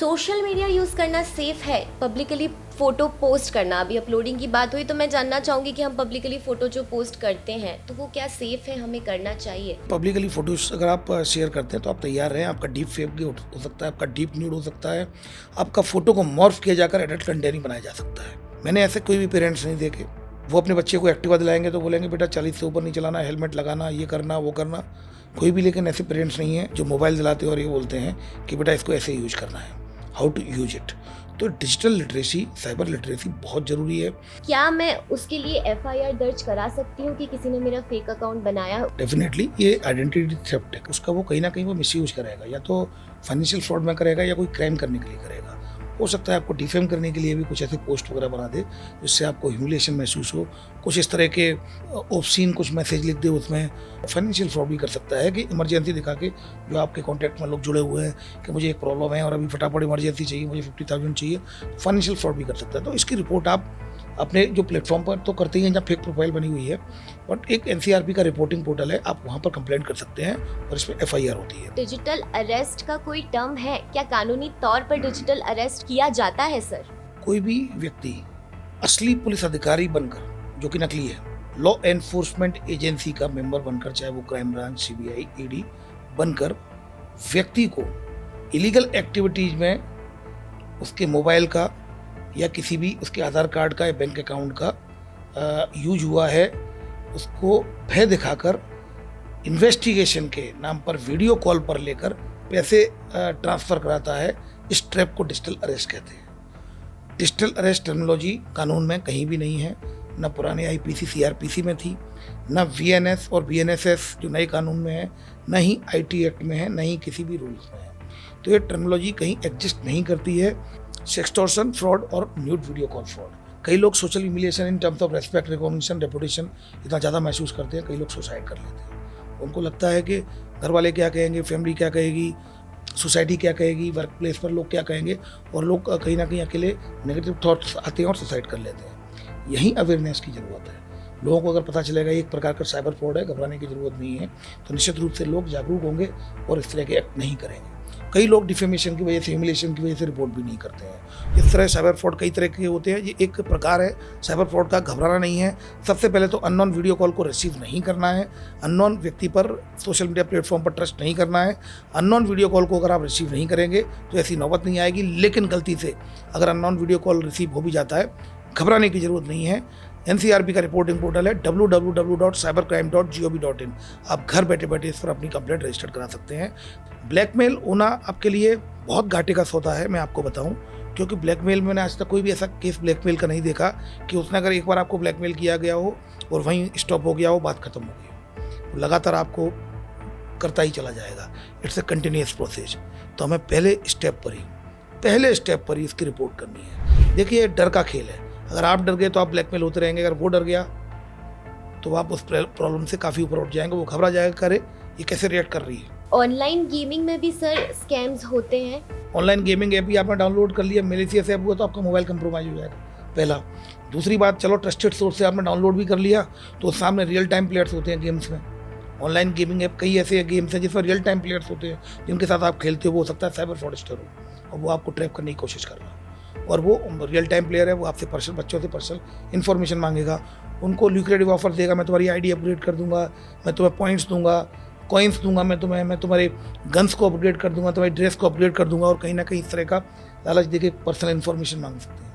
Social media use करना safe है? Publicly photo post करना, अभी अपलोडिंग की बात हुई तो मैं जानना चाहूँगी कि हम पब्लिकली फ़ोटो जो पोस्ट करते हैं तो वो क्या सेफ़ है, हमें करना चाहिए? पब्लिकली फ़ोटोज़ अगर आप शेयर करते हैं तो आप तैयार रहें। आपका डीप फेक भी हो सकता है, आपका डीप न्यूड हो सकता है, आपका फ़ोटो को मॉर्फ किया जाकर एडल्ट कंटेंट बनाया जा सकता है। मैंने ऐसे कोई भी पेरेंट्स नहीं देखे। वो अपने बच्चे को एक्टिवा दिलाएंगे तो बोलेंगे बेटा 40 से ऊपर नहीं चलाना, हेलमेट लगाना, ये करना वो करना। कोई भी लेकिन ऐसे पेरेंट्स नहीं हैं जो मोबाइल दिलाते हैं और ये बोलते हैं कि बेटा इसको ऐसे यूज करना है, हाउ टू यूज इट। तो डिजिटल लिटरेसी, साइबर लिटरेसी बहुत ज़रूरी है। क्या मैं उसके लिए एफआईआर दर्ज करा सकती हूँ कि किसी ने मेरा फेक अकाउंट बनाया? डेफिनेटली ये आइडेंटिटी थेफ्ट है, उसका वो कहीं ना कहीं वो मिसयूज करेगा, या तो फाइनेंशियल फ्रॉड में करेगा या कोई क्राइम करने के लिए करेगा। हो सकता है आपको डिफेम करने के लिए भी कुछ ऐसे पोस्ट वगैरह बना दे जिससे आपको ह्यूमिलिएशन महसूस हो, कुछ इस तरह के ऑब्सीन कुछ मैसेज लिख दे उसमें। फाइनेंशियल फ्रॉड भी कर सकता है कि इमरजेंसी दिखा के जो आपके कॉन्टैक्ट में लोग जुड़े हुए हैं कि मुझे एक प्रॉब्लम है और अभी फटाफट इमरजेंसी चाहिए, मुझे 50,000 चाहिए, तो फाइनेंशियल फ्रॉड भी कर सकता है। तो इसकी रिपोर्ट आप अपने जो प्लेटफॉर्म पर तो करते ही हैं जहाँ फेक प्रोफाइल बनी हुई है, बट एक एनसीआरबी का रिपोर्टिंग पोर्टल है, आप वहाँ पर कंप्लेंट कर सकते हैं और इसमें एफआईआर होती है। डिजिटल अरेस्ट का कोई टर्म है क्या? कानूनी तौर पर डिजिटल अरेस्ट किया जाता है सर? कोई भी व्यक्ति असली पुलिस अधिकारी बनकर, जो कि नकली है, लॉ एनफोर्समेंट एजेंसी का मेंबर बनकर, चाहे वो क्राइम ब्रांच, सीबीआई, ईडी बनकर व्यक्ति को इलीगल एक्टिविटीज में उसके मोबाइल का या किसी भी उसके आधार कार्ड का या बैंक अकाउंट का यूज हुआ है, उसको भय दिखाकर इन्वेस्टिगेशन के नाम पर वीडियो कॉल पर लेकर पैसे ट्रांसफ़र कराता है, इस ट्रैप को डिजिटल अरेस्ट कहते हैं। डिजिटल अरेस्ट टर्मिनोलॉजी कानून में कहीं भी नहीं है, न पुराने आईपीसी सीआरपीसी में थी, न वीएनएस और बीएनएसएस जो नए कानून में है, न ही आईटी एक्ट में है, न ही किसी भी रूल्स में है। तो ये टर्मिनोलॉजी कहीं एग्जिस्ट नहीं करती है। सेक्सटॉर्शन फ्रॉड और न्यूड वीडियो कॉल फ्रॉड, कई लोग social humiliation in terms of respect, recognition, reputation इतना ज़्यादा महसूस करते हैं, कई लोग सुसाइड कर लेते हैं। उनको लगता है कि घर वाले क्या कहेंगे, फैमिली क्या कहेगी, सोसाइटी क्या कहेगी, वर्क प्लेस पर लोग क्या कहेंगे, और लोग कहीं ना कहीं अकेले नेगेटिव थॉट्स आते हैं और सुसाइड कर लेते हैं। यही अवेयरनेस की ज़रूरत है। लोगों को अगर पता चलेगा एक प्रकार का साइबर फ्रॉड है, घबराने की ज़रूरत नहीं है, तो निश्चित रूप से लोग जागरूक होंगे और इस तरह के एक्ट नहीं करेंगे। कई लोग डिफेमेशन की वजह से, ह्यूमिलिएशन की वजह से रिपोर्ट भी नहीं करते हैं। इस तरह साइबर फ्रॉड कई तरह के होते हैं। ये एक प्रकार है साइबर फ्रॉड का। घबराना नहीं है। सबसे पहले तो अननोन वीडियो कॉल को रिसीव नहीं करना है, अननोन व्यक्ति पर सोशल मीडिया प्लेटफॉर्म पर ट्रस्ट नहीं करना है। अननोन वीडियो कॉल को अगर आप रिसीव नहीं करेंगे तो ऐसी नौबत नहीं आएगी, लेकिन गलती से अगर अननोन वीडियो कॉल रिसीव हो भी जाता है, घबराने की ज़रूरत नहीं है। एनसीआरबी का रिपोर्टिंग पोर्टल है www.cybercrime.gov.in। आप घर बैठे बैठे इस पर अपनी कंप्लेंट रजिस्टर करा सकते हैं। ब्लैकमेल होना आपके लिए बहुत घाटे का सौदा है, मैं आपको बताऊं, क्योंकि ब्लैकमेल में मैंने आज तक कोई भी ऐसा केस ब्लैकमेल का नहीं देखा कि उसने अगर एक बार आपको ब्लैकमेल किया गया हो और वहीं स्टॉप हो गया हो, बात खत्म हो गई हो। लगातार आपको करता ही चला जाएगा। It's a continuous process. तो हमें पहले स्टेप पर ही इसकी रिपोर्ट करनी है। देखिए, डर का खेल है। अगर आप डर गए तो आप ब्लैकमेल होते रहेंगे, अगर वो डर गया तो आप उस प्रॉब्लम से काफ़ी ऊपर उठ जाएंगे। वो घबरा जाएगा, करे ये कैसे रिएक्ट कर रही है। ऑनलाइन गेमिंग में भी सर स्कैम्स होते हैं? ऑनलाइन गेमिंग ऐप भी आपने डाउनलोड कर लिया, मैलिशियस ऐप हुआ तो आपका मोबाइल कंप्रोमाइज हो जाएगा, पहला। दूसरी बात, चलो ट्रस्टेड सोर्स से आपने डाउनलोड भी कर लिया तो सामने रियल टाइम प्लेयर्स होते हैं गेम्स में। ऑनलाइन गेमिंग ऐप कई ऐसे गेम्स हैं जिसमें रियल टाइम प्लेयर्स होते हैं जिनके साथ आप खेलते हो। वो हो सकता है साइबर फ्रॉडस्टर हो और वो आपको ट्रैप करने की कोशिश कर रहा है, और वो रियल टाइम प्लेयर है। वो आपसे बच्चों से पर्सनल इन्फॉर्मेशन मांगेगा, उनको ल्यूक्रेटिव ऑफर देगा, मैं तुम्हारी आईडी अपग्रेड कर दूंगा, मैं तुम्हें पॉइंट्स दूंगा, कॉइन्स दूंगा, मैं तुम्हारे गन्स को अपग्रेड कर दूंगा, तुम्हारी ड्रेस को अपग्रेड कर दूंगा, और कहीं ना कहीं इस तरह का लालच देके पर्सनल इन्फॉर्मेशन मांग सकते हैं।